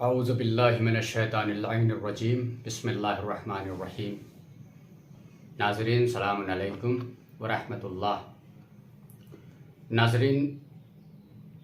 اعوذ باللہ من الشیطان اللعین الرجیم بسم اللہ الرحمن الرحیم۔ ناظرین سلام علیکم ورحمۃ اللہ۔ ناظرین،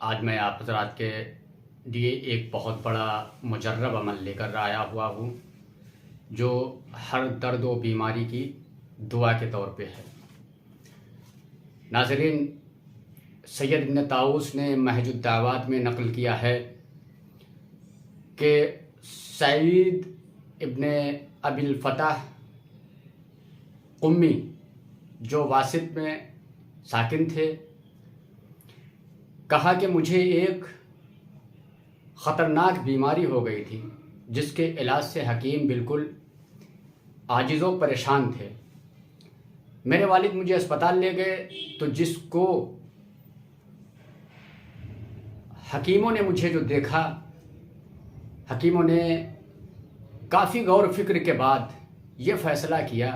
آج میں آپ حضرات کے لیے ایک بہت بڑا مجرب عمل لے کر آیا ہوا ہوں جو ہر درد و بیماری کی دعا کے طور پہ ہے۔ ناظرین، سید ابن طاؤس نے محج الدعوات میں نقل کیا ہے کہ سعید ابن ابی الفتح قمی جو واسط میں ساکن تھے، کہا کہ مجھے ایک خطرناک بیماری ہو گئی تھی جس کے علاج سے حکیم بالکل عاجز و پریشان تھے۔ میرے والد مجھے اسپتال لے گئے تو جس کو حکیموں نے مجھے جو دیکھا، حکیموں نے کافی غور و فکر کے بعد یہ فیصلہ کیا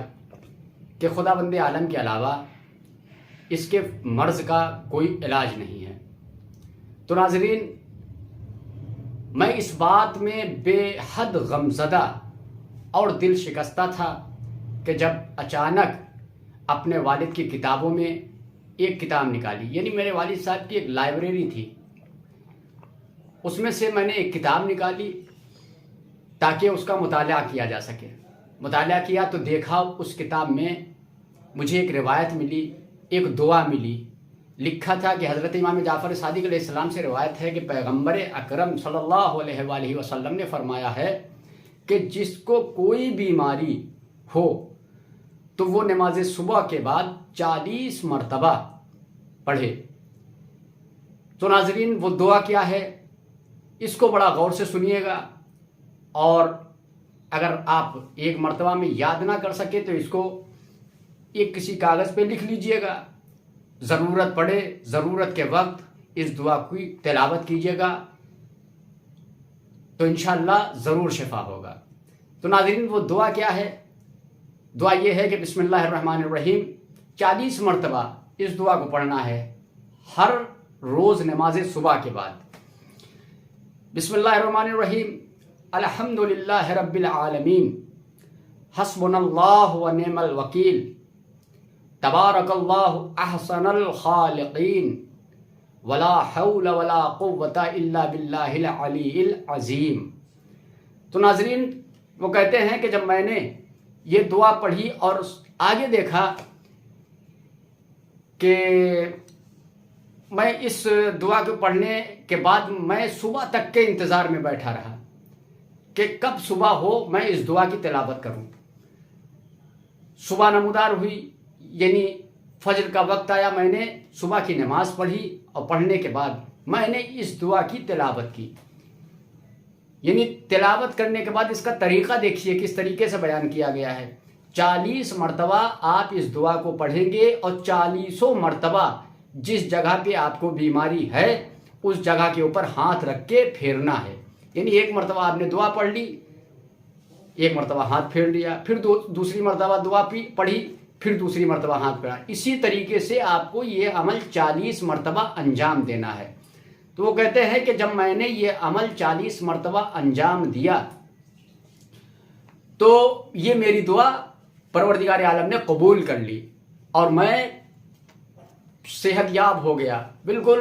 کہ خدا بند عالم کے علاوہ اس کے مرض کا کوئی علاج نہیں ہے۔ تو ناظرین، میں اس بات میں بے حد غمزدہ اور دل شکستہ تھا کہ جب اچانک اپنے والد کی کتابوں میں ایک کتاب نکالی، یعنی میرے والد صاحب کی ایک لائبریری تھی، اس میں سے میں نے ایک کتاب نکالی تاکہ اس کا مطالعہ کیا جا سکے۔ مطالعہ کیا تو دیکھا اس کتاب میں مجھے ایک روایت ملی، ایک دعا ملی۔ لکھا تھا کہ حضرت امام جعفر صادق علیہ السلام سے روایت ہے کہ پیغمبر اکرم صلی اللہ علیہ وآلہ وسلم نے فرمایا ہے کہ جس کو کوئی بیماری ہو تو وہ نماز صبح کے بعد 40 مرتبہ پڑھے۔ تو ناظرین، وہ دعا کیا ہے اس کو بڑا غور سے سنیے گا، اور اگر آپ ایک مرتبہ میں یاد نہ کر سکے تو اس کو ایک کسی کاغذ پہ لکھ لیجئے گا۔ ضرورت پڑے، ضرورت کے وقت اس دعا کی تلاوت کیجئے گا تو انشاءاللہ ضرور شفا ہوگا۔ تو ناظرین، وہ دعا کیا ہے؟ دعا یہ ہے کہ بسم اللہ الرحمن الرحیم 40 مرتبہ اس دعا کو پڑھنا ہے ہر روز نماز صبح کے بعد۔ بسم اللہ الرحمن الرحیم، الحمدللہ رب العالمین، حسبنا اللہ و نعم الوکیل، تبارک اللہ احسن الخالقین، ولا حول ولا قوة الا باللہ العلی العظیم۔ تو ناظرین، وہ کہتے ہیں کہ جب میں نے یہ دعا پڑھی اور آگے دیکھا کہ میں اس دعا کو پڑھنے کے بعد میں صبح تک کے انتظار میں بیٹھا رہا کہ کب صبح ہو میں اس دعا کی تلاوت کروں۔ صبح نمودار ہوئی، یعنی فجر کا وقت آیا، میں نے صبح کی نماز پڑھی اور پڑھنے کے بعد میں نے اس دعا کی تلاوت کی۔ یعنی تلاوت کرنے کے بعد اس کا طریقہ دیکھیے کس طریقے سے بیان کیا گیا ہے۔ 40 مرتبہ آپ اس دعا کو پڑھیں گے اور 40 مرتبہ جس جگہ پہ آپ کو بیماری ہے اس جگہ کے اوپر ہاتھ رکھ کے پھیرنا ہے۔ یعنی ایک مرتبہ آپ نے دعا پڑھ لی، ایک مرتبہ ہاتھ پھیر لیا، پھر دوسری مرتبہ دعا پڑھی، پھر دوسری مرتبہ ہاتھ پھیرا۔ اسی طریقے سے آپ کو یہ عمل 40 مرتبہ انجام دینا ہے۔ تو وہ کہتے ہیں کہ جب میں نے یہ عمل 40 مرتبہ انجام دیا تو یہ میری دعا پروردگار عالم نے قبول کر لی اور میں صحت یاب ہو گیا، بالکل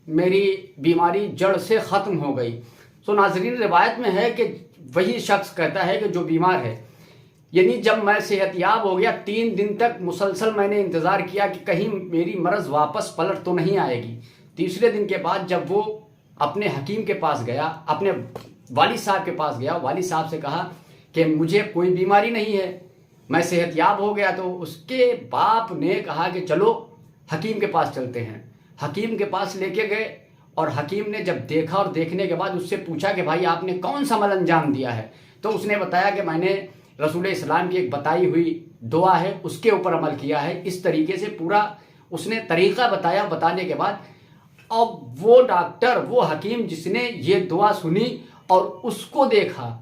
میری بیماری جڑ سے ختم ہو گئی۔ تو ناظرین، روایت میں ہے کہ وہی شخص کہتا ہے کہ جو بیمار ہے، یعنی جب میں صحت یاب ہو گیا 3 دن تک مسلسل میں نے انتظار کیا کہ کہیں میری مرض واپس پلٹ تو نہیں آئے گی۔ تیسرے دن کے بعد جب وہ اپنے حکیم کے پاس گیا، اپنے والد صاحب کے پاس گیا، والد صاحب سے کہا کہ مجھے کوئی بیماری نہیں ہے، میں صحت یاب ہو گیا، تو اس کے باپ نے کہا کہ چلو حکیم کے پاس چلتے ہیں۔ حکیم کے پاس لے کے گئے اور حکیم نے جب دیکھا اور دیکھنے کے بعد اس سے پوچھا کہ بھائی آپ نے کون سا عمل انجام دیا ہے؟ تو اس نے بتایا کہ میں نے رسول اسلام کی ایک بتائی ہوئی دعا ہے اس کے اوپر عمل کیا ہے۔ اس طریقے سے پورا اس نے طریقہ بتایا۔ بتانے کے بعد اب وہ ڈاکٹر، وہ حکیم جس نے یہ دعا سنی اور اس کو دیکھا،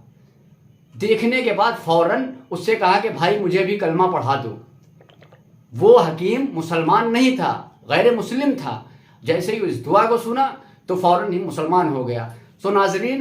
دیکھنے کے بعد فوراً اس سے کہا کہ بھائی مجھے بھی کلمہ پڑھا دو۔ وہ حکیم مسلمان نہیں تھا، غیر مسلم تھا۔ جیسے ہی اس دعا کو سنا تو فوراً ہی مسلمان ہو گیا۔ تو ناظرین،